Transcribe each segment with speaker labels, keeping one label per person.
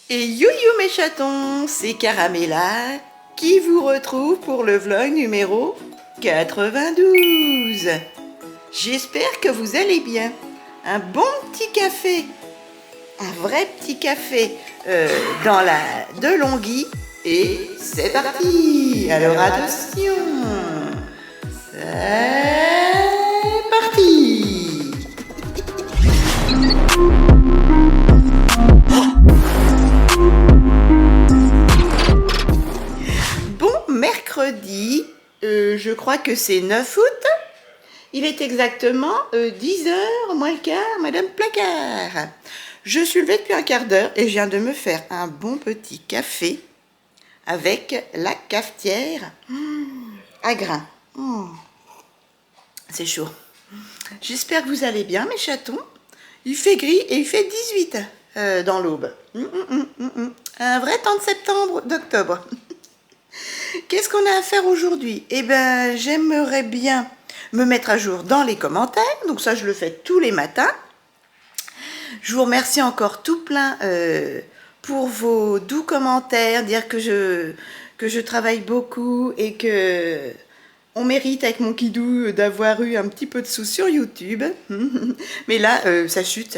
Speaker 1: Et you mes chatons, c'est Caramella qui vous retrouve pour le vlog numéro 92. J'espère que vous allez bien. Un bon petit café, un vrai petit café dans la DeLonghi. Et c'est parti. Alors attention, c'est parti. Bon mercredi, je crois que c'est 9 août. Il est exactement 10h moins le quart, Madame Placard. Je suis levée depuis un quart d'heure et je viens de me faire un bon petit café avec la cafetière à grains. C'est chaud. J'espère que vous allez bien, mes chatons. Il fait gris et il fait 18 dans l'aube. Un vrai temps de septembre, d'octobre. Qu'est-ce qu'on a à faire aujourd'hui? Eh bien, j'aimerais bien me mettre à jour dans les commentaires. Donc ça, je le fais tous les matins. Je vous remercie encore tout plein pour vos doux commentaires, dire que je travaille beaucoup et que on mérite avec mon kidou d'avoir eu un petit peu de sous sur YouTube. Mais là, ça chute.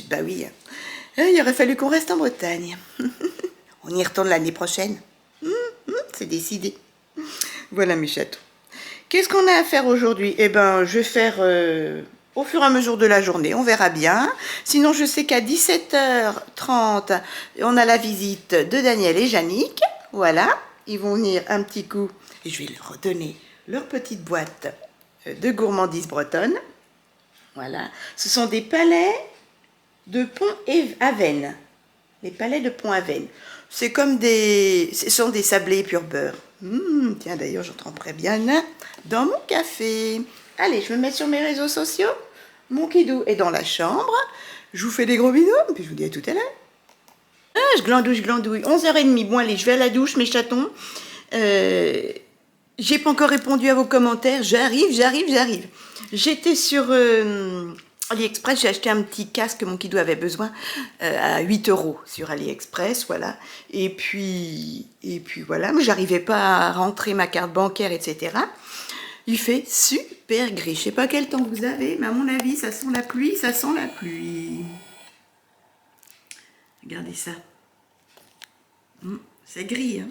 Speaker 1: Bah oui, il aurait fallu qu'on reste en Bretagne. On y retourne l'année prochaine. C'est décidé. Voilà mes chatons. Qu'est-ce qu'on a à faire aujourd'hui? Eh ben, je vais faire au fur et à mesure de la journée. On verra bien. Sinon, je sais qu'à 17h30, on a la visite de Daniel et Yannick. Voilà. Ils vont venir un petit coup. Et je vais leur redonner leur petite boîte de gourmandise bretonne. Voilà. Ce sont des palais de Pont-Aven. Les palais de Pont-Aven. C'est comme ce sont des sablés pur beurre. Tiens, d'ailleurs, j'en tremperai bien dans mon café. Allez, je me mets sur mes réseaux sociaux. Mon kidou est dans la chambre. Je vous fais des gros bisous, puis je vous dis à tout à l'heure. Ah, je glandouille. 11h30. Bon, allez, je vais à la douche, mes chatons. J'ai pas encore répondu à vos commentaires. J'arrive. J'étais sur AliExpress, j'ai acheté un petit casque que mon kidou avait besoin à 8 € sur AliExpress, voilà. Et puis voilà, mais j'arrivais pas à rentrer ma carte bancaire, etc. Il fait super gris. Je sais pas quel temps vous avez, mais à mon avis, ça sent la pluie. Regardez ça. C'est gris, hein.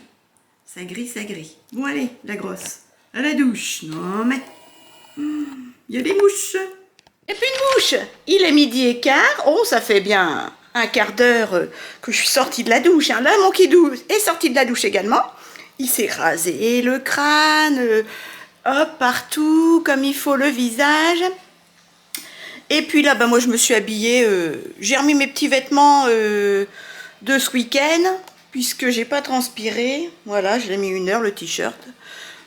Speaker 1: Ça gris. Bon, allez, la grosse. À la douche. Non, mais... il y a des mouches. Et puis une mouche. Il est 12h15. Oh, ça fait bien un quart d'heure que je suis sortie de la douche. Hein. Là, mon kidou est sorti de la douche également. Il s'est rasé le crâne. Hop, partout, comme il faut, le visage. Et puis là, moi, je me suis habillée. J'ai remis mes petits vêtements de ce week-end, puisque j'ai pas transpiré. Voilà, je l'ai mis 1 heure, le t-shirt.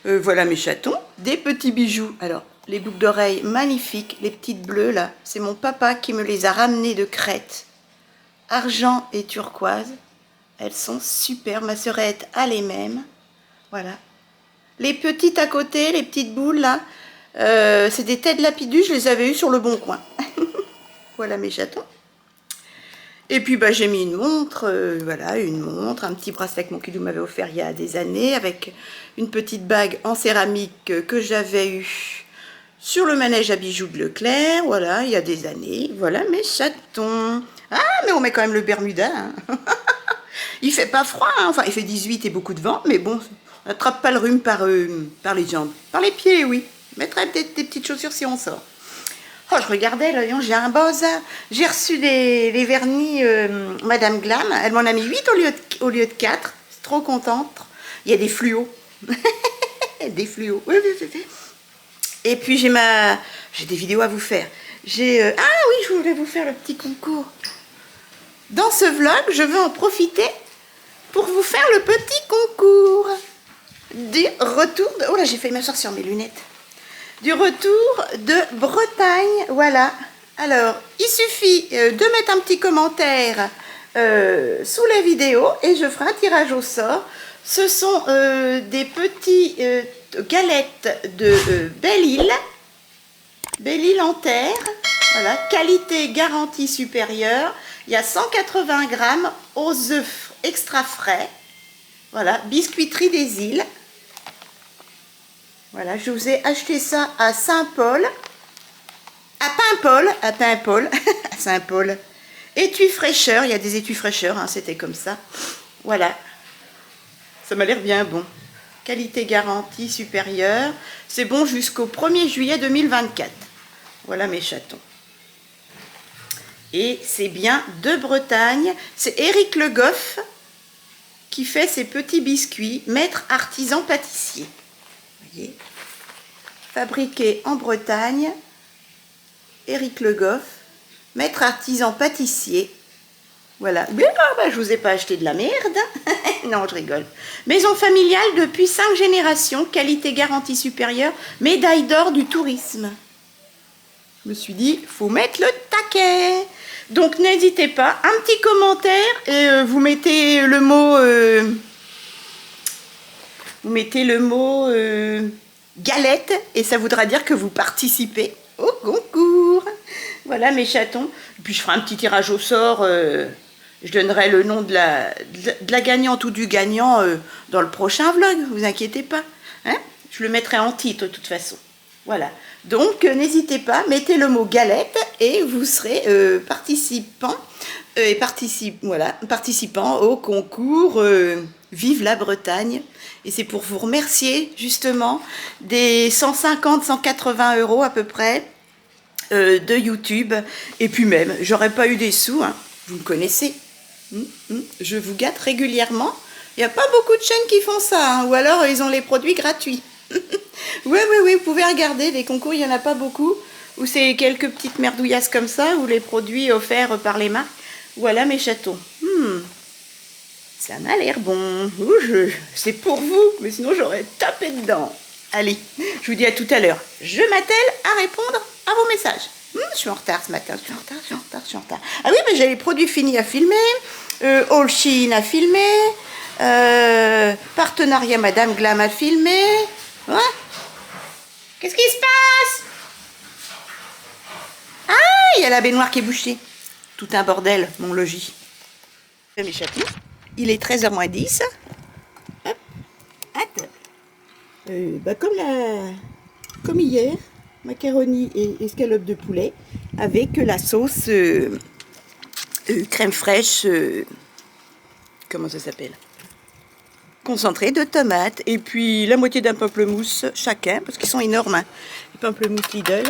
Speaker 1: Voilà mes chatons. Des petits bijoux. Alors, les boucles d'oreilles magnifiques, les petites bleues là, c'est mon papa qui me les a ramenées de Crète. Argent et turquoise. Elles sont super. Ma sœurette a les mêmes. Voilà. Les petites à côté, les petites boules là, c'est des têtes lapidus, je les avais eues sur le Bon Coin. Voilà mes chatons. Et puis j'ai mis une montre, voilà, une montre, un petit bracelet que mon kidou m'avait offert il y a des années, avec une petite bague en céramique que j'avais eue sur le manège à bijoux de Leclerc, voilà, il y a des années. Voilà mes chatons. Ah, mais on met quand même le Bermuda. Hein. Il fait pas froid, hein. Enfin, il fait 18 et beaucoup de vent, mais bon, on n'attrape pas le rhume par les jambes. Par les pieds, oui. Mettrait des petites chaussures si on sort. Oh, je regardais, là, j'ai un bazar. J'ai reçu les vernis Madame Glam. Elle m'en a mis 8 au lieu de 4. C'est trop contente. Il y a des fluos. Des fluos. Oui. Et puis j'ai des vidéos à vous faire. Ah oui, je voulais vous faire le petit concours. Dans ce vlog, je veux en profiter pour vous faire le petit concours du retour de... Oh là, j'ai failli m'asseoir sur mes lunettes. Du retour de Bretagne, voilà. Alors, il suffit de mettre un petit commentaire sous la vidéo et je ferai un tirage au sort. Ce sont des petits galettes de Belle-Île en terre, voilà, qualité garantie supérieure, Il y a 180 grammes aux œufs extra frais. Voilà, biscuiterie des îles. Voilà, je vous ai acheté ça à Saint-Paul. À Paimpol, à Saint-Paul. Étui fraîcheur, il y a des étuis fraîcheurs, hein, c'était comme ça. Voilà, ça m'a l'air bien bon. Qualité garantie supérieure. C'est bon jusqu'au 1er juillet 2024. Voilà mes chatons. Et c'est bien de Bretagne. C'est Éric Le Goff qui fait ses petits biscuits, maître artisan pâtissier. Vous voyez, fabriqué en Bretagne. Éric Le Goff, maître artisan pâtissier. Voilà. Mais je vous ai pas acheté de la merde. Non, je rigole. Maison familiale depuis 5 générations, qualité garantie supérieure, médaille d'or du tourisme. Je me suis dit, faut mettre le taquet. Donc n'hésitez pas, un petit commentaire et vous mettez le mot, galette et ça voudra dire que vous participez au concours. Voilà mes chatons. Et puis je ferai un petit tirage au sort. Je donnerai le nom de la gagnante ou du gagnant dans le prochain vlog. Vous inquiétez pas. Hein, je le mettrai en titre de toute façon. Voilà. Donc n'hésitez pas, mettez le mot galette et vous serez participant au concours Vive la Bretagne. Et c'est pour vous remercier justement des 150-180 € à peu près de YouTube. Et puis même, j'aurais pas eu des sous, hein, vous me connaissez. Je vous gâte régulièrement. Il n'y a pas beaucoup de chaînes qui font ça, hein, ou alors ils ont les produits gratuits. Oui, vous pouvez regarder, les concours, il n'y en a pas beaucoup, où c'est quelques petites merdouillasses comme ça, ou les produits offerts par les marques. Voilà mes chatons. Ça m'a l'air bon. C'est pour vous, mais sinon j'aurais tapé dedans. Allez, je vous dis à tout à l'heure. Je m'attelle à répondre à vos messages. Je suis en retard ce matin, je suis en retard. Ah oui, mais j'ai les produits finis à filmer, All Shein à filmer, partenariat Madame Glam à filmer. Ouais. Qu'est-ce qui se passe? Ah, il y a la baignoire qui est bouchée. Tout un bordel, mon logis. Mes chatons, il est 13h moins 10. Hop, attends. Comme hier, macaroni et escalope de poulet avec la sauce crème fraîche, comment ça s'appelle? Concentré de tomates et puis la moitié d'un pamplemousse chacun parce qu'ils sont énormes, hein, les pamplemousses Lidl.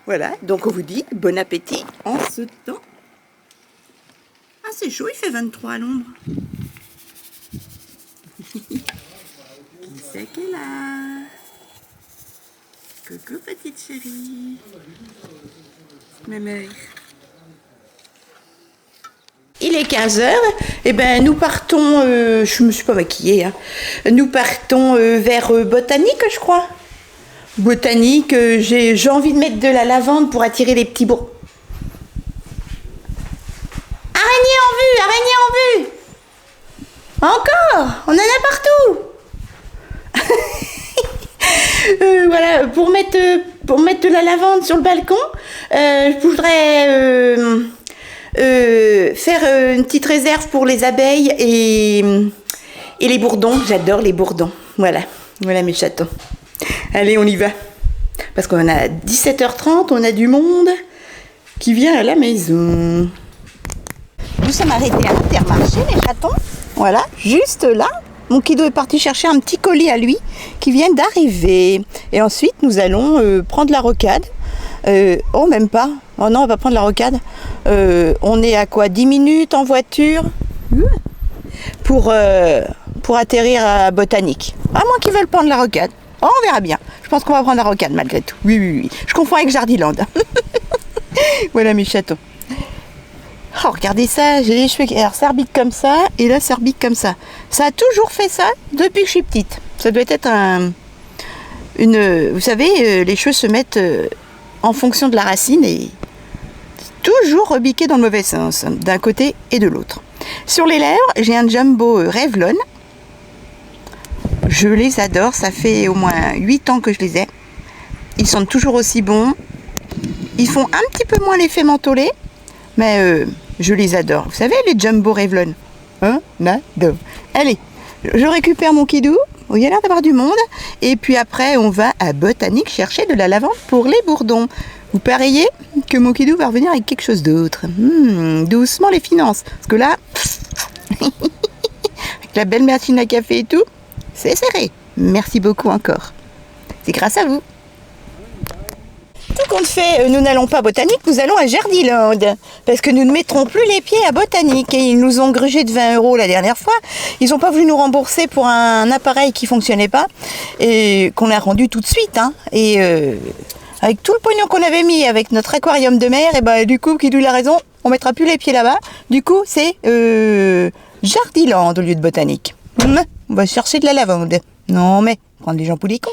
Speaker 1: Voilà, donc on vous dit bon appétit en ce temps. Ah, c'est chaud, il fait 23 à l'ombre. Qui c'est qui est là? Coucou petite chérie. Ma mère. Il est 15h, et ben nous partons, je me suis pas maquillée, hein. Nous partons vers Botanique, je crois. Botanique, j'ai envie de mettre de la lavande pour attirer les petits bourgs. Araignée en vue. Encore, on en a partout. Voilà, pour mettre de la lavande sur le balcon, je voudrais faire une petite réserve pour les abeilles et les bourdons. J'adore les bourdons. Voilà mes chatons. Allez, on y va. Parce qu'on a 17h30, on a du monde qui vient à la maison. Nous sommes arrêtés à l'Intermarché, les chatons. Voilà, juste là. Mon kiddo est parti chercher un petit colis à lui qui vient d'arriver. Et ensuite, nous allons prendre la rocade. Oh, même pas. Oh non, on va prendre la rocade. On est à quoi? 10 minutes en voiture pour atterrir à Botanique. À moins qu'ils veulent prendre la rocade. Oh, on verra bien. Je pense qu'on va prendre la rocade malgré tout. Oui. Je confonds avec Jardiland. Voilà mes chatons. Oh, regardez ça, j'ai les cheveux serbiques comme ça et là serbique comme ça. Ça a toujours fait ça depuis que je suis petite. Ça doit être vous savez, les cheveux se mettent en fonction de la racine et toujours rebiqués dans le mauvais sens, d'un côté et de l'autre. Sur les lèvres, j'ai un Jumbo Revlon. Je les adore, ça fait au moins 8 ans que je les ai. Ils sont toujours aussi bons. Ils font un petit peu moins l'effet mentholé, mais Je les adore. Vous savez, les Jumbo Revlon. Un adore. Allez, je récupère mon kidou. Il y a l'air d'avoir du monde. Et puis après, on va à Botanique chercher de la lavande pour les bourdons. Vous pariez que mon kidou va revenir avec quelque chose d'autre. Doucement les finances. Parce que là, avec la belle machine à café et tout, c'est serré. Merci beaucoup encore. C'est grâce à vous. Tout compte fait, nous n'allons pas à Botanique, nous allons à Jardiland. Parce que nous ne mettrons plus les pieds à Botanique. Et ils nous ont grugé de 20 € la dernière fois. Ils n'ont pas voulu nous rembourser pour un appareil qui ne fonctionnait pas. Et qu'on a rendu tout de suite. Et avec tout le pognon qu'on avait mis avec notre aquarium de mer, et ben du coup, Kidou a raison, on mettra plus les pieds là-bas. Du coup, c'est Jardiland au lieu de Botanique. On va chercher de la lavande. Non mais, prendre les gens pour des cons.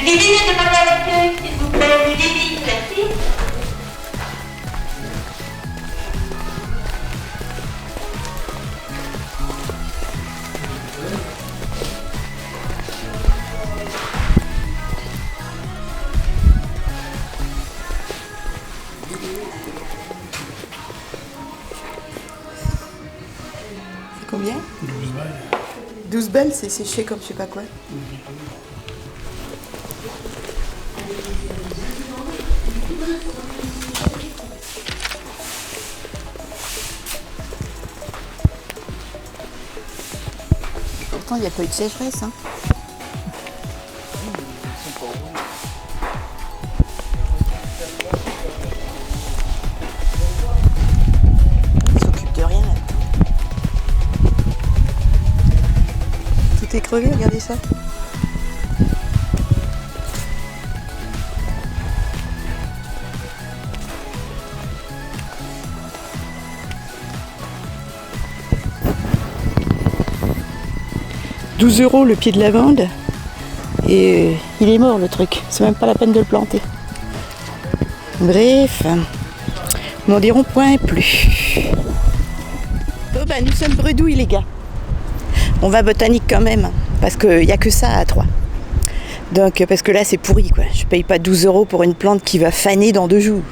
Speaker 2: Du débit de demander à l'accueil, s'il vous plaît, du débit, merci.
Speaker 1: C'est combien 12 balles. 12 balles, c'est séché comme je sais pas quoi. Pourtant, il n'y a pas eu de sécheresse. Ils s'occupent de rien là-dedans. Tout est crevé, regardez ça. « 12 € le pied de lavande et il est mort le truc, c'est même pas la peine de le planter. » Bref, n'en dirons point plus. Oh bah nous sommes bredouilles les gars. On va à Botanique quand même, parce qu'il n'y a que ça à Troyes. Donc parce que là c'est pourri quoi, je paye pas 12 € pour une plante qui va faner dans 2 jours.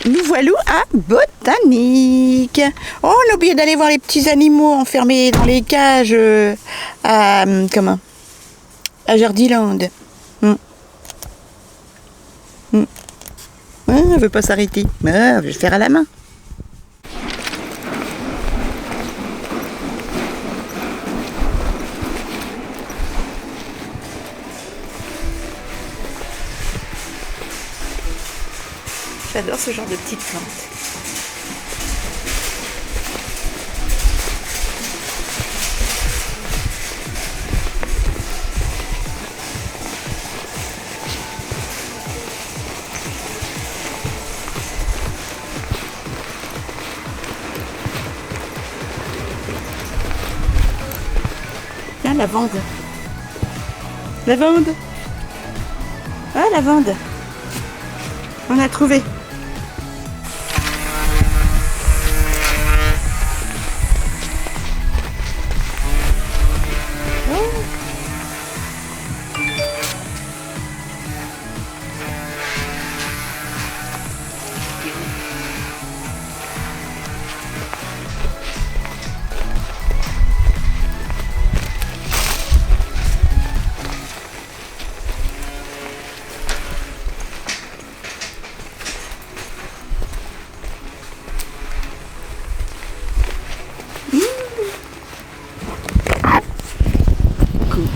Speaker 1: Nous voilà à Botanique. Oh, on a oublié d'aller voir les petits animaux enfermés dans les cages à Jardiland. Elle veut pas s'arrêter. Je vais faire à la main. J'adore ce genre de petites plantes. Tiens, lavande. Lavande. Ah, lavande. On a trouvé.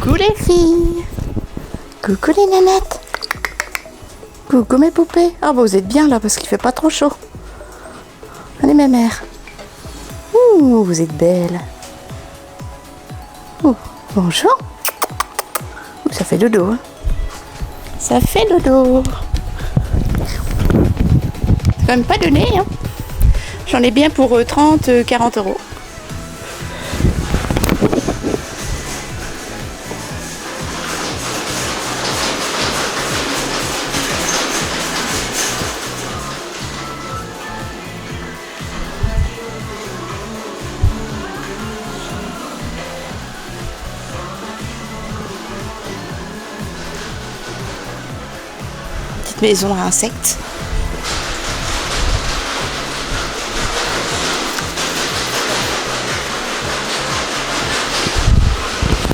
Speaker 1: Coucou les filles. Coucou les nanettes. Coucou mes poupées. Ah bah vous êtes bien là parce qu'il fait pas trop chaud. Allez ma mère. Ouh, vous êtes belle. Ouh, bonjour. Ouh, ça fait dodo. Hein. Ça fait dodo. C'est quand même pas donné. Hein. J'en ai bien pour 30-40 euros. Petite maison à insectes.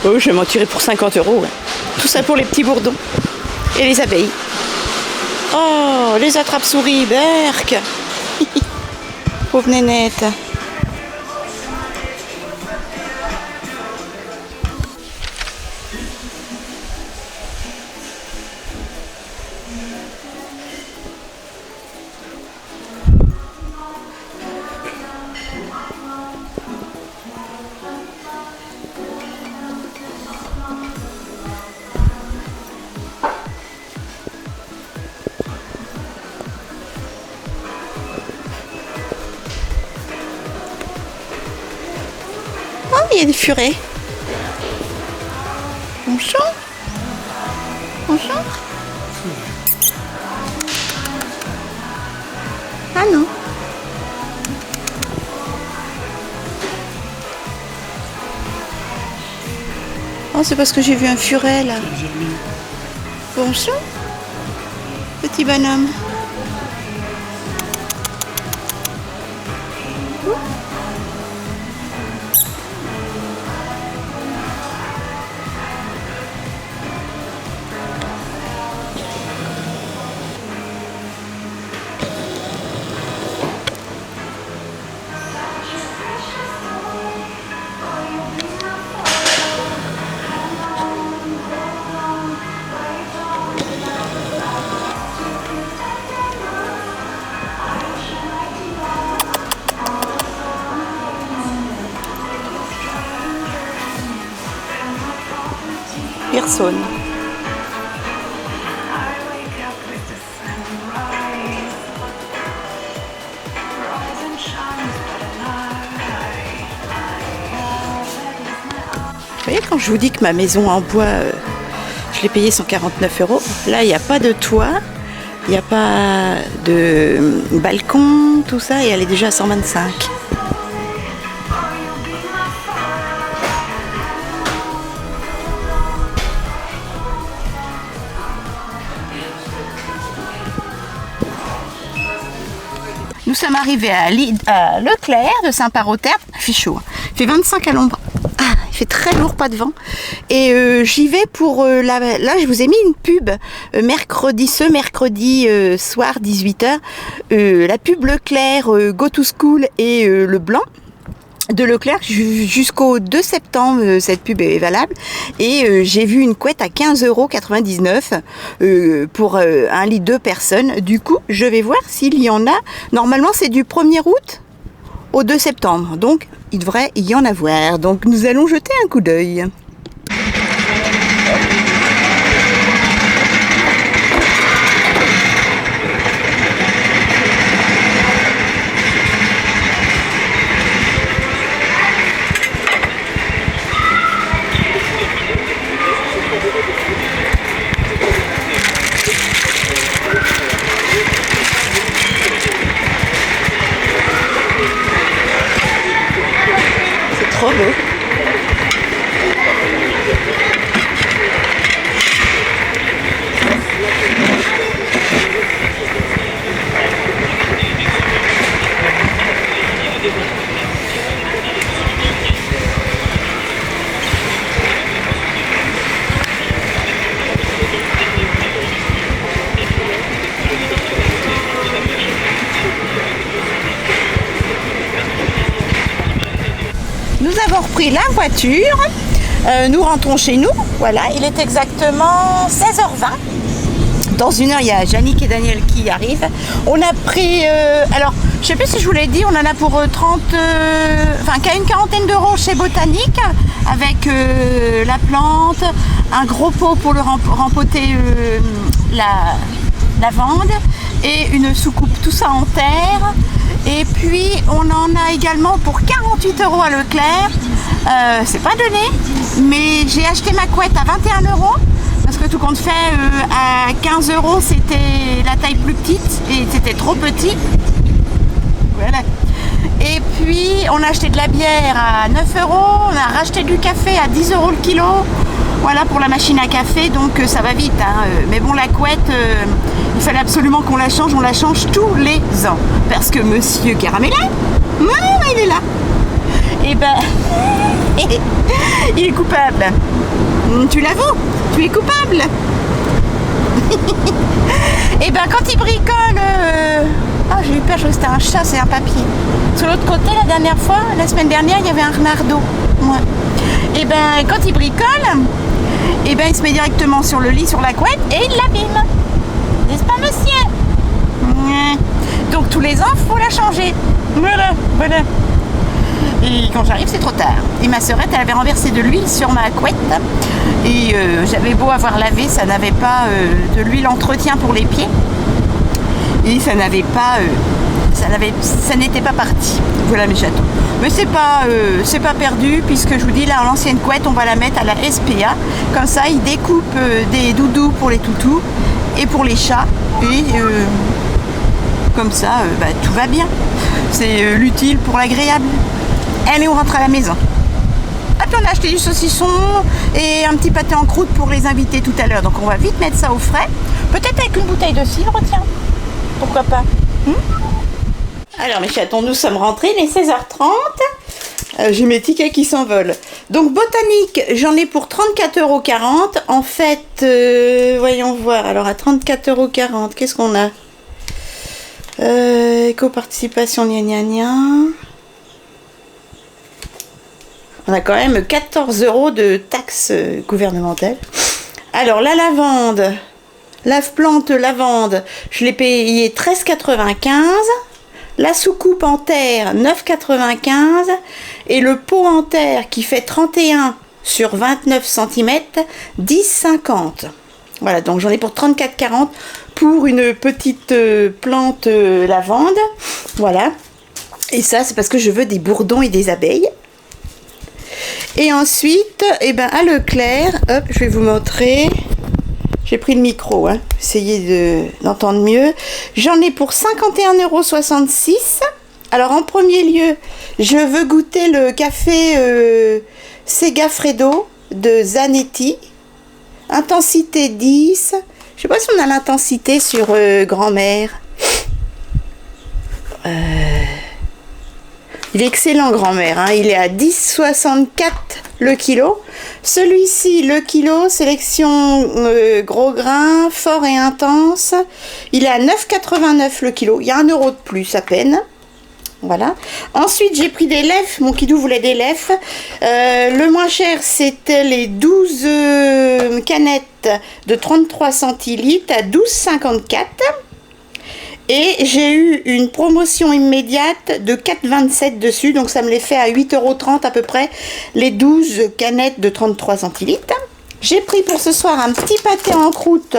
Speaker 1: Oh, je vais m'en tirer pour 50 euros. Ouais. Tout ça pour les petits bourdons. Et les abeilles. Oh, les attrape-souris, berk. Pauvre nénette. Il y a des furets. Bonjour. Bonjour. Ah non. Oh, c'est parce que j'ai vu un furet là. Bonjour. Petit bonhomme. Personne. Vous voyez, quand je vous dis que ma maison en bois, je l'ai payée 149 euros, là il n'y a pas de toit, il n'y a pas de balcon, tout ça, et elle est déjà à 125. Nous sommes arrivés à Leclerc de Saint-Par-au-Terme. Il fait chaud. Il fait 25 à l'ombre. Ah, il fait très lourd, pas de vent. Et j'y vais pour... là, je vous ai mis une pub. Mercredi soir, 18h. La pub Leclerc, Go to School et le blanc. De Leclerc jusqu'au 2 septembre, cette pub est valable. Et j'ai vu une couette à 15,99 € pour un lit 2 personnes. Du coup, je vais voir s'il y en a. Normalement, c'est du 1er août au 2 septembre. Donc, il devrait y en avoir. Donc, nous allons jeter un coup d'œil. Trop beau. Nous avons repris la voiture, nous rentrons chez nous, voilà, il est exactement 16h20. Dans 1 heure, il y a Yannick et Daniel qui arrivent. On a pris, alors, je sais plus si je vous l'ai dit, on en a pour 30, qu'à une quarantaine d'euros chez Botanique, avec la plante, un gros pot pour le rempoter la lavande et une soucoupe, tout ça en terre. Et puis on en a également pour 48 euros à Leclerc. C'est pas donné, mais j'ai acheté ma couette à 21 euros. Parce que tout compte fait, à 15 euros, c'était la taille plus petite et c'était trop petit. Voilà. Et puis, on a acheté de la bière à 9 euros. On a racheté du café à 10 euros le kilo. Voilà pour la machine à café, donc ça va vite. Hein. Mais bon, la couette, il fallait absolument qu'on la change. On la change tous les ans. Parce que Monsieur Caramella, il est là. Et ben, il est coupable. Tu l'avoues, tu es coupable. Et ben quand il bricole, j'ai eu peur, je crois que c'était un chat, c'est un papier. Sur l'autre côté, la dernière fois, la semaine dernière, il y avait un renardeau. Ouais. Et ben quand il bricole, et ben il se met directement sur le lit, sur la couette, et il l'abîme. N'est-ce pas, monsieur? Donc tous les ans, il faut la changer. Voilà. Et quand j'arrive, c'est trop tard. Et ma sœurette, elle avait renversé de l'huile sur ma couette. Et j'avais beau avoir lavé, ça n'avait pas de l'huile entretien pour les pieds. Et ça n'avait pas, ça n'était pas parti. Voilà mes chatons. Mais c'est pas perdu, puisque je vous dis là, l'ancienne couette, on va la mettre à la SPA. Comme ça, ils découpent des doudous pour les toutous et pour les chats. Et comme ça, tout va bien. C'est l'utile pour l'agréable. Allez, on rentre à la maison. Et puis on a acheté du saucisson et un petit pâté en croûte pour les invités tout à l'heure. Donc on va vite mettre ça au frais. Peut-être avec une bouteille de cidre, tiens. Pourquoi pas. Alors mes chatons, nous sommes rentrés, il est 16h30. J'ai mes tickets qui s'envolent. Donc Botanique, j'en ai pour 34,40 €. En fait, voyons voir. Alors à 34,40 €, qu'est-ce qu'on a? Éco-participation, gna. On a quand même 14 € de taxes gouvernementales. Alors, la lavande, lave-plante lavande, je l'ai payé 13,95 €. La soucoupe en terre, 9,95 €. Et le pot en terre qui fait 31 sur 29 cm, 10,50 €. Voilà, donc j'en ai pour 34,40 € pour une petite plante lavande. Voilà. Et ça, c'est parce que je veux des bourdons et des abeilles. Et ensuite, à Leclerc, hop, je vais vous montrer. J'ai pris le micro, hein, essayez d'entendre mieux. J'en ai pour 51,66 €. Alors en premier lieu, je veux goûter le café Segafredo de Zanetti. Intensité 10. Je sais pas si on a l'intensité sur grand-mère. Il est excellent, grand-mère. Hein. Il est à 10,64 € le kilo. Celui-ci, le kilo, sélection gros grain, fort et intense. Il est à 9,89 € le kilo. Il y a 1 € de plus à peine. Voilà. Ensuite, j'ai pris des lèvres. Mon kidou voulait des lèvres. Le moins cher, c'était les 12 canettes de 33 centilitres à 12,54 €. Et j'ai eu une promotion immédiate de 4,27 € dessus. Donc, ça me les fait à 8,30 € à peu près, les 12 canettes de 33 centilitres. J'ai pris pour ce soir un petit pâté en croûte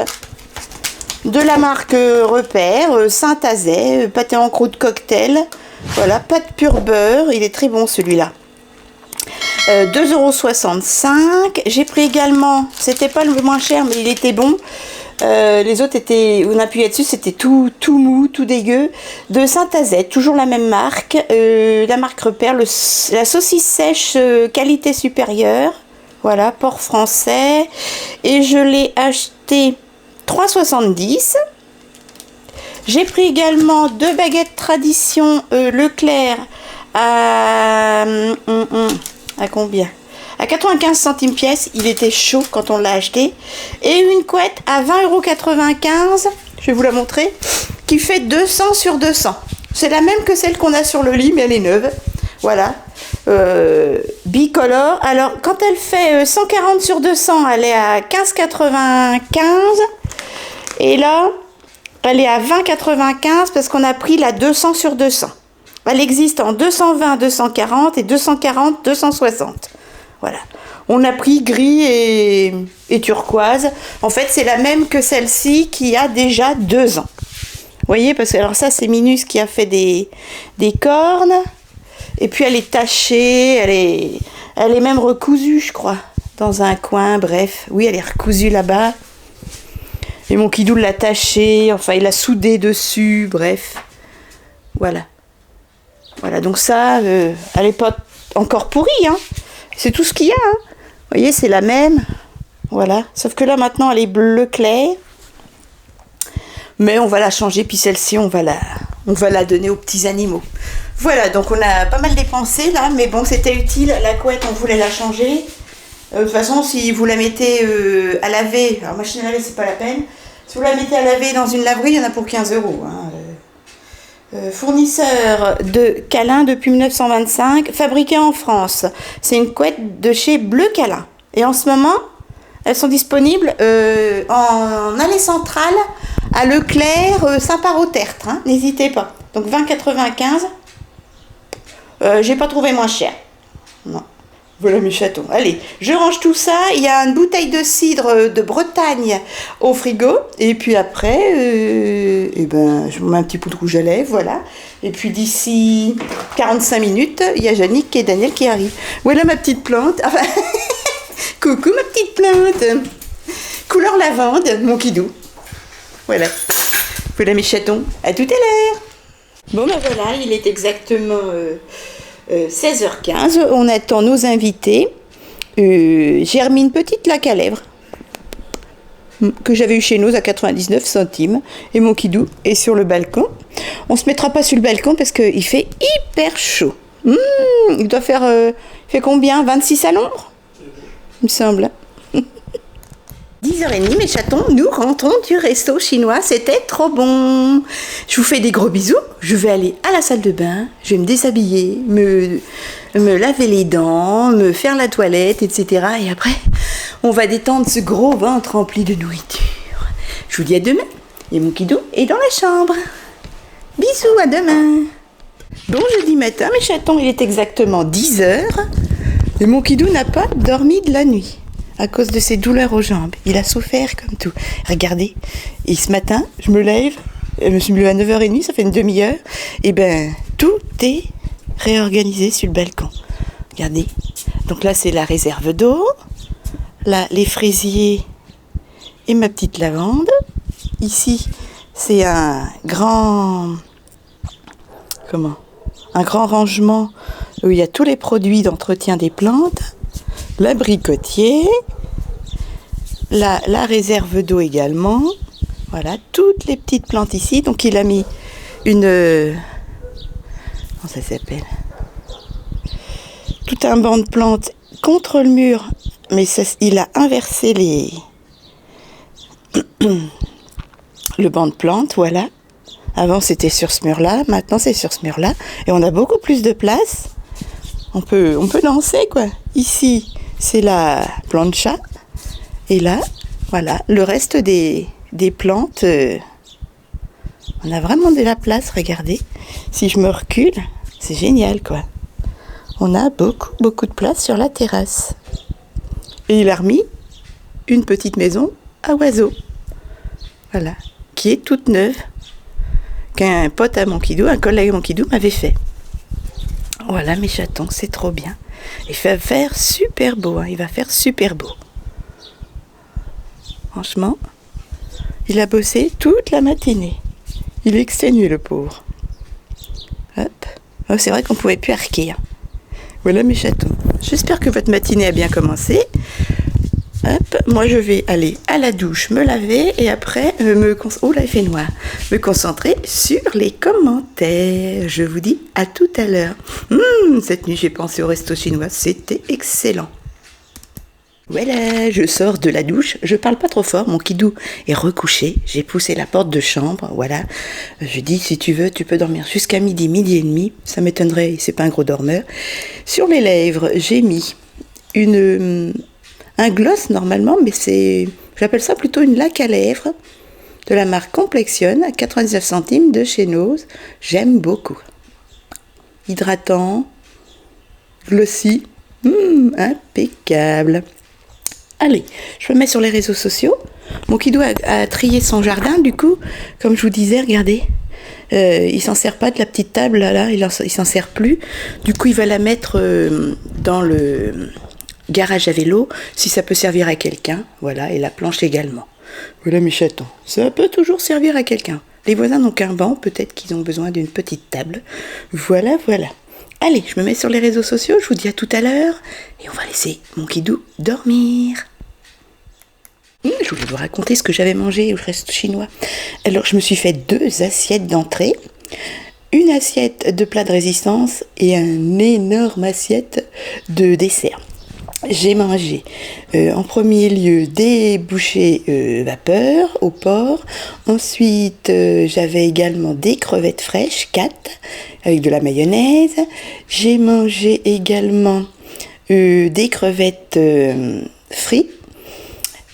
Speaker 1: de la marque Repère, Saint-Azay, pâté en croûte cocktail. Voilà, pâte pur beurre, il est très bon celui-là. 2,65 €. J'ai pris également, c'était pas le moins cher, mais il était bon. Les autres étaient, on appuyait dessus, c'était tout mou, tout dégueu. De Saint-Azay, toujours la même marque, la marque Repère, la saucisse sèche qualité supérieure. Voilà, port français. Et je l'ai acheté 3,70 €. J'ai pris également 2 baguettes tradition Leclerc à combien? À 95 centimes pièce. Il était chaud quand on l'a acheté. Et une couette à 20,95 €. Je vais vous la montrer. Qui fait 200 sur 200. C'est la même que celle qu'on a sur le lit, mais elle est neuve. Voilà. Bicolore. Alors, quand elle fait 140 sur 200, elle est à 15,95 €. Et là, elle est à 20,95 parce qu'on a pris la 200 sur 200. Elle existe en 220, 240 et 240, 260. Voilà. On a pris gris et turquoise. En fait, c'est la même que celle-ci qui a déjà 2 ans. Vous voyez, parce que alors ça, c'est Minus qui a fait des cornes. Et puis, elle est tachée. Elle est même recousue, je crois, dans un coin. Bref, oui, elle est recousue là-bas. Et mon Kidou l'a tachée. Enfin, il l'a soudée dessus. Bref, voilà. Voilà, donc ça, elle n'est pas encore pourrie, hein. C'est tout ce qu'il y a, hein. Vous voyez, c'est la même. Voilà. Sauf que là, maintenant, elle est bleu clair. Mais on va la changer. Puis celle-ci, on va la donner aux petits animaux. Voilà, donc on a pas mal dépensé, là. Mais bon, c'était utile. La couette, on voulait la changer. De toute façon, si vous la mettez à laver... Alors, machine à laver, c'est pas la peine. Si vous la mettez à laver dans une laverie, il y en a pour 15 €, hein. Fournisseur de câlins depuis 1925, fabriquée en France. C'est une couette de chez Bleu Câlin. Et en ce moment, elles sont disponibles en allée centrale à Leclerc, Saint-Parot-Tertre. Hein, n'hésitez pas. Donc 20,95. J'ai pas trouvé moins cher. Non. Voilà mes chatons. Allez, je range tout ça. Il y a une bouteille de cidre de Bretagne au frigo. Et puis après, je mets un petit peu de rouge à lèvres, voilà. Et puis d'ici 45 minutes, il y a Yannick et Daniel qui arrivent. Voilà ma petite plante. Enfin, coucou ma petite plante. Couleur lavande, mon Kidou. Voilà. Voilà mes chatons. À tout à l'heure. Bon ben voilà, il est exactement... 16h15, on attend nos invités. J'ai remis une petite laque à lèvres que j'avais eu chez nous à 99 centimes. Et mon Kidou est sur le balcon. On se mettra pas sur le balcon parce qu'il fait hyper chaud. Il doit faire... il fait combien? 26 à l'ombre, il me semble. 10h30, mes chatons, nous rentrons du resto chinois, c'était trop bon. Je vous fais des gros bisous, je vais aller à la salle de bain, je vais me déshabiller, me laver les dents, me faire la toilette, etc. Et après, on va détendre ce gros ventre rempli de nourriture. Je vous dis à demain, et mon Kidou est dans la chambre. Bisous, à demain. Bon jeudi matin, mes chatons, il est exactement 10h, et mon Kidou n'a pas dormi de la nuit. À cause de ses douleurs aux jambes. Il a souffert comme tout. Regardez. Et ce matin, je me lève. Je me suis levée à 9h30, ça fait une demi-heure. Et tout est réorganisé sur le balcon. Regardez. Donc là, c'est la réserve d'eau. Là, les fraisiers et ma petite lavande. Ici, c'est un grand rangement où il y a tous les produits d'entretien des plantes. L'abricotier, la réserve d'eau également, voilà, toutes les petites plantes ici. Donc il a mis une, comment ça s'appelle, tout un banc de plantes contre le mur, mais ça, il a inversé le banc de plantes, voilà. Avant c'était sur ce mur-là, maintenant c'est sur ce mur-là, et on a beaucoup plus de place. On peut danser, quoi. Ici, c'est la plancha. Et là, voilà, le reste des plantes, on a vraiment de la place, regardez. Si je me recule, c'est génial, quoi. On a beaucoup de place sur la terrasse. Et il a remis une petite maison à oiseaux. Voilà, qui est toute neuve. Qu'un pote à mon Kidou, un collègue à mon Kidou m'avait fait. Voilà mes chatons, c'est trop bien. Il va faire super beau, hein, il va faire super beau. Franchement, il a bossé toute la matinée. Il est exténué le pauvre. Hop. Oh, c'est vrai qu'on ne pouvait plus arquer. Hein. Voilà mes chatons. J'espère que votre matinée a bien commencé. Hop, moi je vais aller à la douche, me laver et après oh là il fait noir, me concentrer sur les commentaires. Je vous dis à tout à l'heure. Cette nuit j'ai pensé au resto chinois, c'était excellent. Voilà, je sors de la douche, je parle pas trop fort, mon Kidou est recouché, j'ai poussé la porte de chambre, voilà. Je dis si tu veux, tu peux dormir jusqu'à midi et demi, ça m'étonnerait, c'est pas un gros dormeur. Sur les lèvres, j'ai mis un gloss normalement, mais j'appelle ça plutôt une laque à lèvres, de la marque Complexion à 99 centimes de chez Nose. J'aime beaucoup. Hydratant, glossy, impeccable. Allez, je me mets sur les réseaux sociaux. Mon kidou a trié son jardin, du coup, comme je vous disais, regardez. Il s'en sert pas de la petite table là, il s'en sert plus. Du coup, il va la mettre dans le garage à vélo, si ça peut servir à quelqu'un. Voilà, et la planche également. Voilà mes chatons, ça peut toujours servir à quelqu'un. Les voisins n'ont qu'un banc, peut-être qu'ils ont besoin d'une petite table. Voilà, voilà. Allez, je me mets sur les réseaux sociaux, je vous dis à tout à l'heure, et on va laisser mon kidou dormir. Je voulais vous raconter ce que j'avais mangé au resto chinois. Alors, je me suis fait 2 assiettes d'entrée, une assiette de plat de résistance et une énorme assiette de dessert. J'ai mangé en premier lieu des bouchées vapeur au porc. Ensuite, j'avais également des crevettes fraîches, 4, avec de la mayonnaise. J'ai mangé également des crevettes frites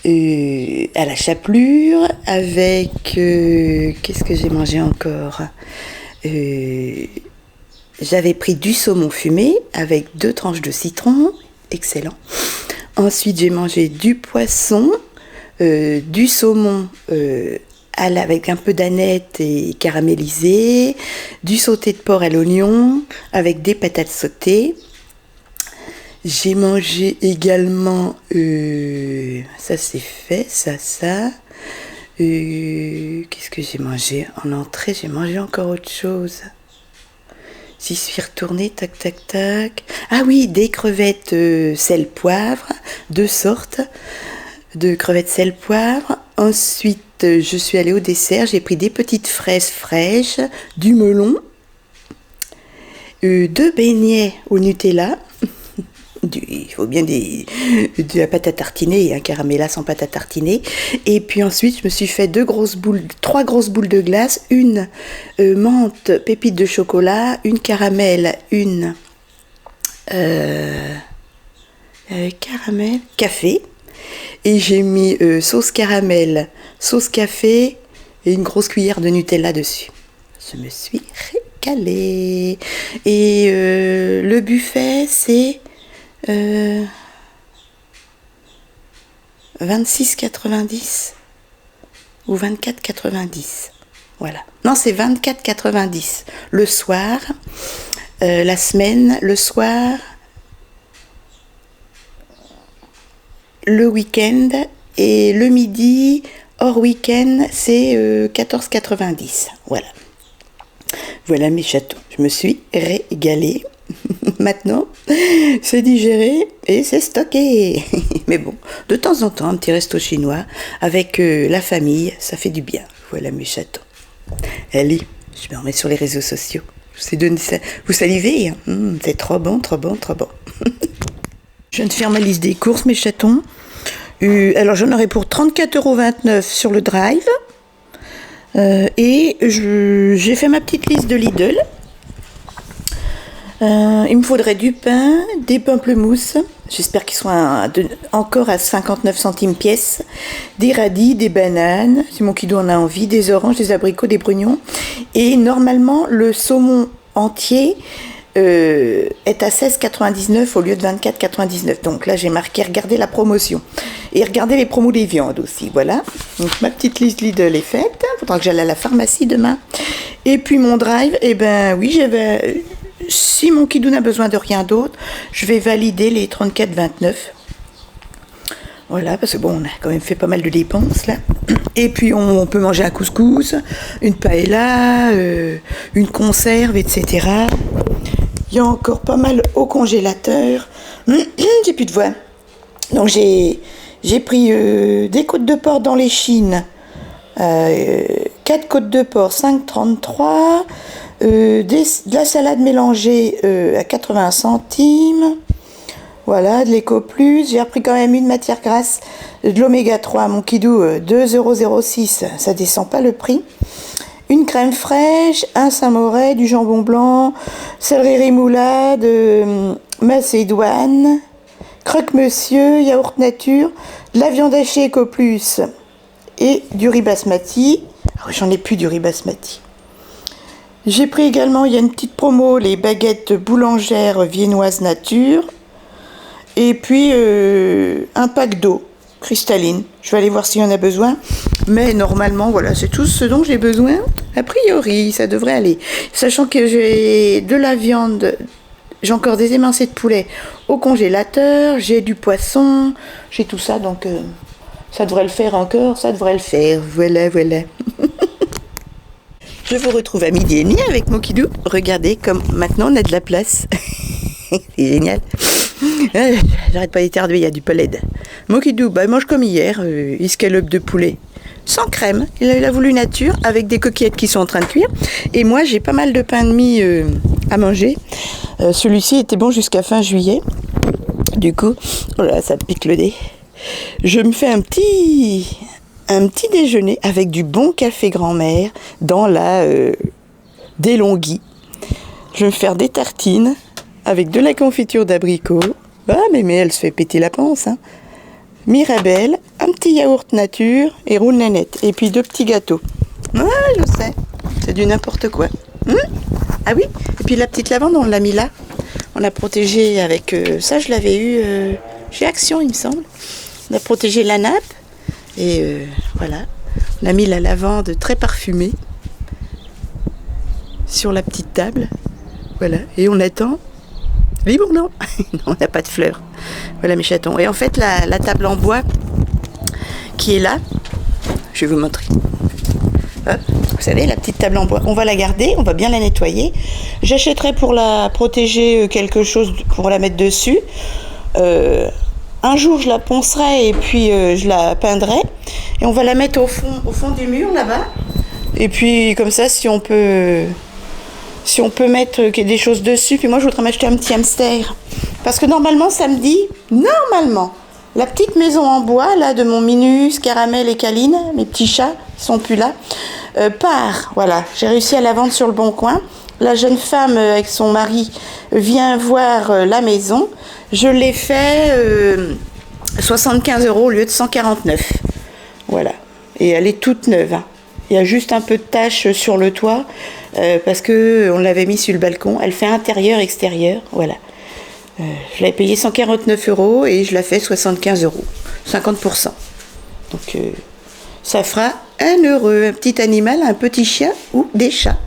Speaker 1: à la chapelure avec... qu'est-ce que j'ai mangé encore j'avais pris du saumon fumé avec 2 tranches de citron. Excellent. Ensuite, j'ai mangé du poisson, du saumon avec un peu d'aneth et caramélisé, du sauté de porc à l'oignon avec des patates sautées. J'ai mangé également, ça c'est fait, ça. Qu'est-ce que j'ai mangé en entrée? J'ai mangé encore autre chose. J'y suis retournée, tac. Ah oui, des crevettes sel-poivre, 2 sortes de crevettes sel-poivre. Ensuite, je suis allée au dessert, j'ai pris des petites fraises fraîches, du melon, 2 beignets au Nutella. Il faut bien de la pâte à tartiner et un caramella sans pâte à tartiner. Et puis ensuite, je me suis fait 3 grosses boules de glace, une menthe pépite de chocolat, une caramel, une café. Et j'ai mis sauce caramel, sauce café et une grosse cuillère de Nutella dessus. Je me suis régalée. Et le buffet, c'est 26,90 ou 24,90. Voilà. Non, c'est 24,90 le soir, la semaine, le soir, le week-end et le midi hors week-end, c'est 14,90. Voilà. Voilà mes chatons. Je me suis régalée. Maintenant, c'est digéré et c'est stocké. Mais bon, de temps en temps, un petit resto chinois avec la famille, ça fait du bien. Voilà mes chatons. Allez, je me remets sur les réseaux sociaux. Je vous ai donné ça. Vous salivez, hein? C'est trop bon. Je viens de faire ma liste des courses, mes chatons. Alors, j'en aurai pour 34,29 € sur le Drive. Et j'ai fait ma petite liste de Lidl. Il me faudrait du pain, des pamplemousses, j'espère qu'ils soient encore à 59 centimes pièce, des radis, des bananes, si mon kiddo en a envie, des oranges, des abricots, des brugnons. Et normalement, le saumon entier est à 16,99 au lieu de 24,99. Donc là, j'ai marqué regarder la promotion. Et regardez les promos des viandes aussi, voilà. Donc ma petite liste Lidl est faite. Il faudra que j'aille à la pharmacie demain. Et puis mon Drive, oui, si mon kidou n'a besoin de rien d'autre, je vais valider les 34,29. Voilà, parce que bon, on a quand même fait pas mal de dépenses là. Et puis on peut manger un couscous, une paella, une conserve, etc. Il y a encore pas mal au congélateur. J'ai plus de voix. Donc j'ai pris des côtes de porc dans l'échine. 4 côtes de porc, 5,33. De la salade mélangée à 80 centimes. Voilà, de l'éco plus. J'ai repris quand même une matière grasse, de l'oméga 3, mon kidou, 2,06 €. Ça descend pas le prix. Une crème fraîche, un Saint-Moré, du jambon blanc, céleri rémoulade, macédoine, croque-monsieur, yaourt nature, de la viande hachée éco plus et du riz basmati. J'en ai plus du riz basmati. J'ai pris également, il y a une petite promo, les baguettes boulangères viennoises nature. Et puis un pack d'eau cristalline. Je vais aller voir s'il y en a besoin. Mais normalement, voilà, c'est tout ce dont j'ai besoin. A priori, ça devrait aller. Sachant que j'ai de la viande, j'ai encore des émincés de poulet au congélateur, j'ai du poisson, j'ai tout ça, donc ça devrait le faire encore, ça devrait le faire. Voilà, voilà. Je vous retrouve à midi et demi avec mon kidou. Regardez comme maintenant on a de la place. C'est génial. J'arrête pas d'éternuer, il y a du paled. Mon kidou, bah, mange comme hier, escalope de poulet. Sans crème, il a voulu nature, avec des coquillettes qui sont en train de cuire. Et moi, j'ai pas mal de pain de mie à manger. Celui-ci était bon jusqu'à fin juillet. Du coup, oh là, ça pique le nez. Je me fais un petit déjeuner avec du bon café grand-mère dans la DeLonghi. Je vais me faire des tartines avec de la confiture d'abricot. Ah, mais elle se fait péter la panse, hein. Mirabelle, un petit yaourt nature et roule nénette. Et puis 2 petits gâteaux. Ah, je sais, c'est du n'importe quoi. Ah oui, et puis la petite lavande, on l'a mis là. On l'a protégée avec... ça, je l'avais eu chez Action, il me semble. On a protégé la nappe. Et voilà, on a mis la lavande très parfumée sur la petite table. Voilà, et on attend... Libre, non? Non, on n'a pas de fleurs. Voilà mes chatons. Et en fait, la table en bois qui est là, je vais vous montrer. Hop, vous savez, la petite table en bois, on va la garder, on va bien la nettoyer. J'achèterai pour la protéger quelque chose pour la mettre dessus. Un jour, je la poncerai et puis je la peindrai. Et on va la mettre au fond du mur là-bas. Et puis comme ça, si on peut mettre des choses dessus, puis moi je voudrais m'acheter un petit hamster. Parce que normalement, samedi, la petite maison en bois, là, de mon Minus, Caramel et Caline, mes petits chats, ils sont plus là, part. Voilà, j'ai réussi à la vendre sur le Bon Coin. La jeune femme avec son mari vient voir la maison. Je l'ai fait 75 € au lieu de 149. Voilà, et elle est toute neuve, hein. Il y a juste un peu de taches sur le toit parce qu'on l'avait mis sur le balcon. Elle fait intérieur-extérieur, voilà. Je l'avais payé 149 € et je la fais 75 €, 50%. Donc ça fera un heureux, un petit animal, un petit chien ou des chats.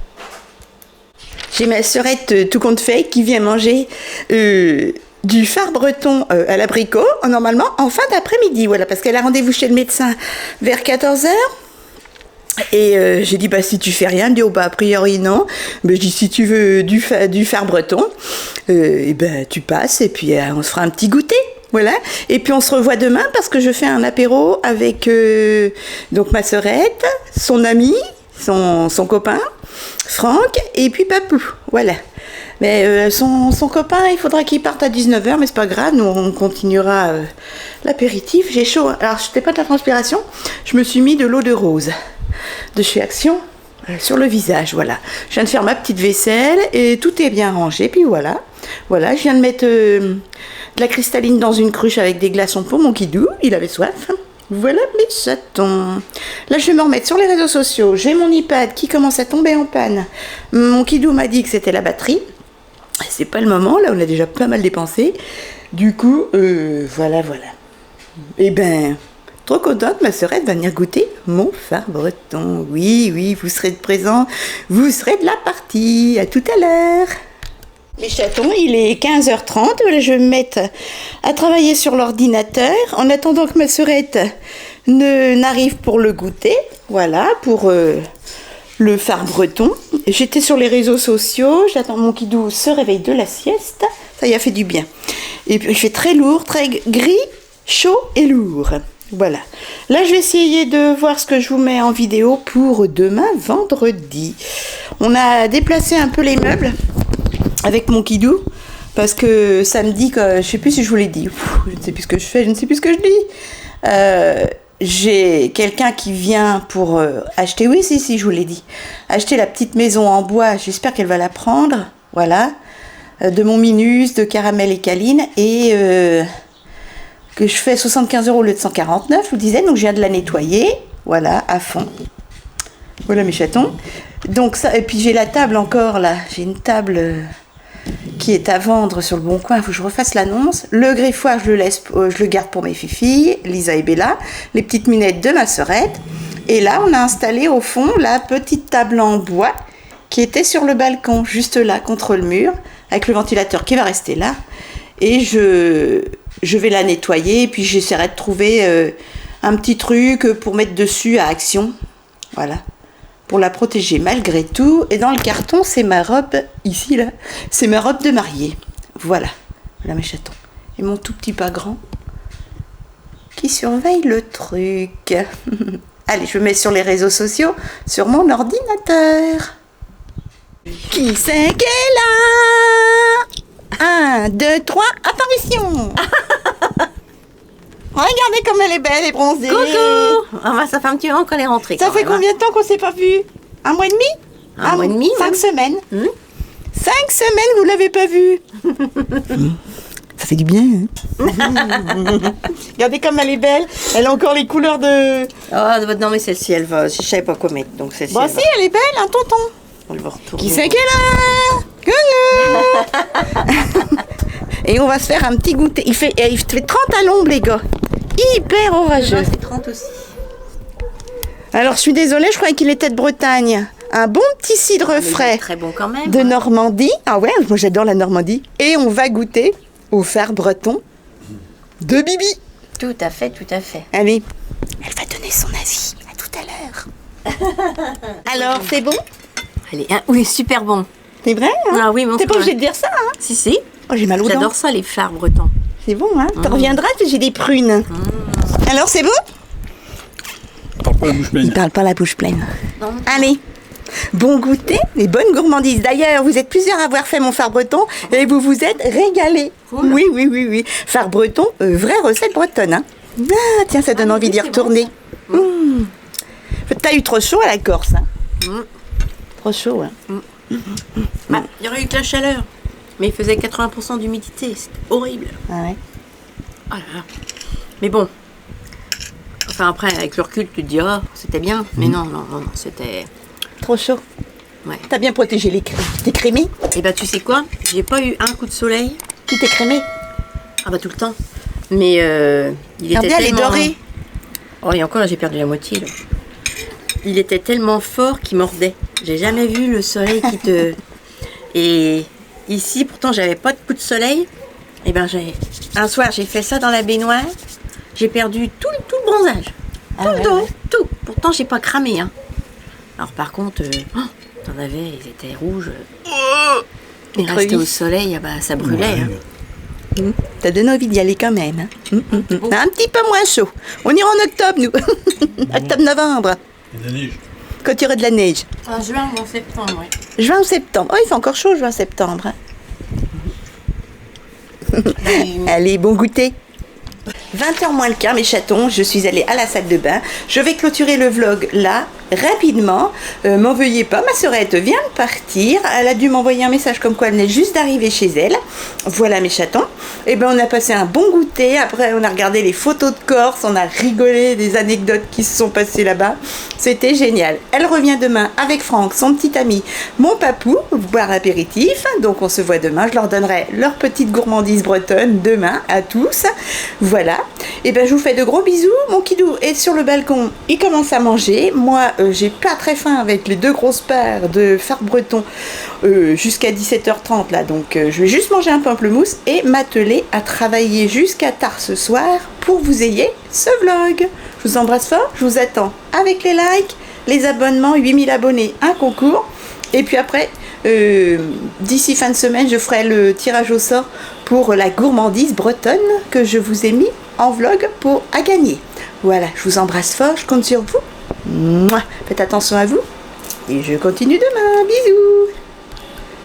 Speaker 1: J'ai ma sœurette tout compte fait qui vient manger du phare breton à l'abricot, normalement en fin d'après-midi, voilà, parce qu'elle a rendez-vous chez le médecin vers 14 h. Et j'ai dit, bah, si tu fais rien, elle me dit, oh, bah, a priori, non. Mais je dis, si tu veux du phare breton, et ben, tu passes, et puis on se fera un petit goûter. Voilà. Et puis on se revoit demain parce que je fais un apéro avec donc ma sœurette, son ami, son copain, Franck, et puis Papou. Voilà. Mais son copain, il faudra qu'il parte à 19 h, mais c'est pas grave, nous on continuera l'apéritif. J'ai chaud. Alors, je n'étais pas de la transpiration, je me suis mis de l'eau de rose de chez Action sur le visage, voilà. Je viens de faire ma petite vaisselle et tout est bien rangé, puis voilà. Voilà, je viens de mettre de la cristalline dans une cruche avec des glaçons pour mon kidou, il avait soif. Voilà mes chatons. Là, je vais me remettre sur les réseaux sociaux. J'ai mon iPad qui commence à tomber en panne. Mon kidou m'a dit que c'était la batterie. C'est pas le moment, là, on a déjà pas mal dépensé. Du coup, voilà. Et ben... Trop contente, ma sœurette va venir goûter mon phare breton. Oui, vous serez de présent, vous serez de la partie. À tout à l'heure. Mes chatons, il est 15 h 30. Je vais me mettre à travailler sur l'ordinateur en attendant que ma sœurette n'arrive pour le goûter. Voilà, pour le phare breton. J'étais sur les réseaux sociaux. J'attends mon kidou se réveille de la sieste. Ça y a fait du bien. Et puis il fait très lourd, très gris, chaud et lourd. Voilà. Là, je vais essayer de voir ce que je vous mets en vidéo pour demain, vendredi. On a déplacé un peu les meubles avec mon kidou parce que samedi, je ne sais plus si je vous l'ai dit. Je ne sais plus ce que je fais, je ne sais plus ce que je dis. J'ai quelqu'un qui vient pour acheter, oui, si, je vous l'ai dit. Acheter la petite maison en bois. J'espère qu'elle va la prendre. Voilà. De mon Minus, de Caramel et Caline. Et... que je fais 75 € au lieu de 149, je vous disais, donc je viens de la nettoyer, voilà, à fond. Voilà mes chatons. Donc ça, et puis j'ai la table encore là. J'ai une table qui est à vendre sur le Bon Coin. Il faut que je refasse l'annonce. Le griffoir, je le garde pour mes filles, Lisa et Bella. Les petites minettes de ma sœurette. Et là, on a installé au fond la petite table en bois qui était sur le balcon, juste là, contre le mur, avec le ventilateur qui va rester là. Et je vais la nettoyer et puis j'essaierai de trouver un petit truc pour mettre dessus à Action. Voilà. Pour la protéger malgré tout. Et dans le carton, c'est ma robe, ici, là, c'est ma robe de mariée. Voilà. Voilà mes chatons. Et mon tout petit pas grand qui surveille le truc. Allez, je me mets sur les réseaux sociaux, sur mon ordinateur. Qui c'est qui est là? 1, 2, 3, apparition. Regardez comme elle est belle et bronzée.
Speaker 3: Coucou. Ah bah, ça fait un petit moment qu'on est rentré.
Speaker 1: Ça fait combien de temps qu'on s'est pas vu? Un mois et demi?
Speaker 3: Un mois et demi,
Speaker 1: 5
Speaker 3: même.
Speaker 1: semaines. 5 semaines, vous l'avez pas vu. Ça fait du bien. Hein. Regardez comme elle est belle. Elle a encore les couleurs de...
Speaker 3: Oh non mais celle-ci elle va, je savais pas quoi mettre, donc celle-ci
Speaker 1: Bon,
Speaker 3: elle
Speaker 1: si, elle est belle, un tonton.
Speaker 3: on va retourner.
Speaker 1: Qui c'est qu'elle a? Coucou. Et on va se faire un petit goûter. Il fait 30 à l'ombre, les gars. Hyper orageux.
Speaker 3: C'est 30 aussi.
Speaker 1: Alors, je suis désolée, je croyais qu'il était de Bretagne. Un bon petit cidre
Speaker 3: Mais il est
Speaker 1: frais
Speaker 3: très bon quand même.
Speaker 1: de Normandie. Ah ouais, moi j'adore la Normandie. Et on va goûter au phare breton de Bibi.
Speaker 3: Tout à fait, tout à fait.
Speaker 1: Allez, elle va donner son avis. À tout à l'heure. Alors, c'est bon?
Speaker 3: Allez, oui, super bon.
Speaker 1: C'est vrai hein?
Speaker 3: Ah oui, mon
Speaker 1: T'es pas
Speaker 3: frère.
Speaker 1: obligé de dire ça, hein?
Speaker 3: Si, si.
Speaker 1: Oh, j'ai mal aux dents.
Speaker 3: J'adore ça, les phares bretons.
Speaker 1: C'est bon, hein? Tu reviendras, j'ai des prunes. Alors, c'est bon?
Speaker 4: Parle pas la bouche pleine.
Speaker 1: Il parle pas la bouche pleine.
Speaker 3: Non.
Speaker 1: Allez, bon goûter et bonne gourmandise. D'ailleurs, vous êtes plusieurs à avoir fait mon phare breton et vous vous êtes régalés.
Speaker 3: Cool.
Speaker 1: Oui, oui, oui, oui. Phare breton, vraie recette bretonne. Hein. Ah, tiens, ça donne envie d'y
Speaker 3: c'est
Speaker 1: retourner. T'as eu trop chaud à la Corse. Hein.
Speaker 3: Mm.
Speaker 1: Trop chaud. Hein.
Speaker 3: Bah, il y aurait eu que la chaleur. Mais il faisait 80% d'humidité. C'était horrible.
Speaker 1: Ah ouais.
Speaker 3: Oh là là. Mais bon. Enfin, après, avec le recul, tu te dis, oh, c'était bien. Mais non, non, non, non, c'était.
Speaker 1: Trop chaud.
Speaker 3: Ouais.
Speaker 1: T'as bien protégé les crèmes. T'es crémé?
Speaker 3: Et bah, tu sais quoi? J'ai pas eu un coup de soleil.
Speaker 1: Tu t'es crémé?
Speaker 3: Ah bah, tout le temps. Mais il était
Speaker 1: Regardez, elle est
Speaker 3: tellement...
Speaker 1: dorée.
Speaker 3: Oh, et encore là, j'ai perdu la moitié. Là. Il était tellement fort qu'il mordait. J'ai jamais vu le soleil qui te. Et ici, pourtant, j'avais pas de coup de soleil. Et ben, un soir, j'ai fait ça dans la baignoire. J'ai perdu tout le bronzage.
Speaker 1: Ah
Speaker 3: Tout
Speaker 1: ouais,
Speaker 3: le dos,
Speaker 1: ouais.
Speaker 3: tout. Pourtant, j'ai pas cramé. Hein. Alors, par contre, t'en avais, ils étaient rouges. Ils restaient au
Speaker 1: crevisses.
Speaker 3: soleil, ah bah, ça brûlait. Hein.
Speaker 1: T'as donné envie d'y aller quand même. Hein. Un petit peu moins chaud. On ira en octobre, nous. Octobre-novembre.
Speaker 4: Il y a de la neige.
Speaker 1: Quand il y aura de la neige.
Speaker 3: En juin ou en septembre, oui.
Speaker 1: Juin ou septembre. Oh, il fait encore chaud, juin-septembre. Allez, bon goûter. 20h moins le quart, mes chatons, je suis allée à la salle de bain. Je vais clôturer le vlog là, rapidement. M'en veuillez pas, ma sœurette vient de partir. Elle a dû m'envoyer un message comme quoi elle venait juste d'arriver chez elle. Voilà mes chatons. Et ben on a passé un bon goûter. Après, on a regardé les photos de Corse, on a rigolé des anecdotes qui se sont passées là-bas. C'était génial. Elle revient demain avec Franck, son petit ami, mon papou, boire l'apéritif. Donc on se voit demain. Je leur donnerai leur petite gourmandise bretonne demain à tous. Voilà. Et ben je vous fais de gros bisous. Mon kidou est sur le balcon. Il commence à manger. Moi, j'ai pas très faim avec les 2 grosses paires de phare breton jusqu'à 17h30 là. Donc je vais juste manger un pamplemousse et m'atteler à travailler jusqu'à tard ce soir pour vous ayez ce vlog. Je vous embrasse fort. Je vous attends avec les likes, les abonnements, 8000 abonnés, un concours. Et puis après, d'ici fin de semaine, je ferai le tirage au sort pour la gourmandise bretonne que je vous ai mis en vlog à gagner. Voilà, je vous embrasse fort, je compte sur vous. Mouah. Faites attention à vous et je continue demain. Bisous.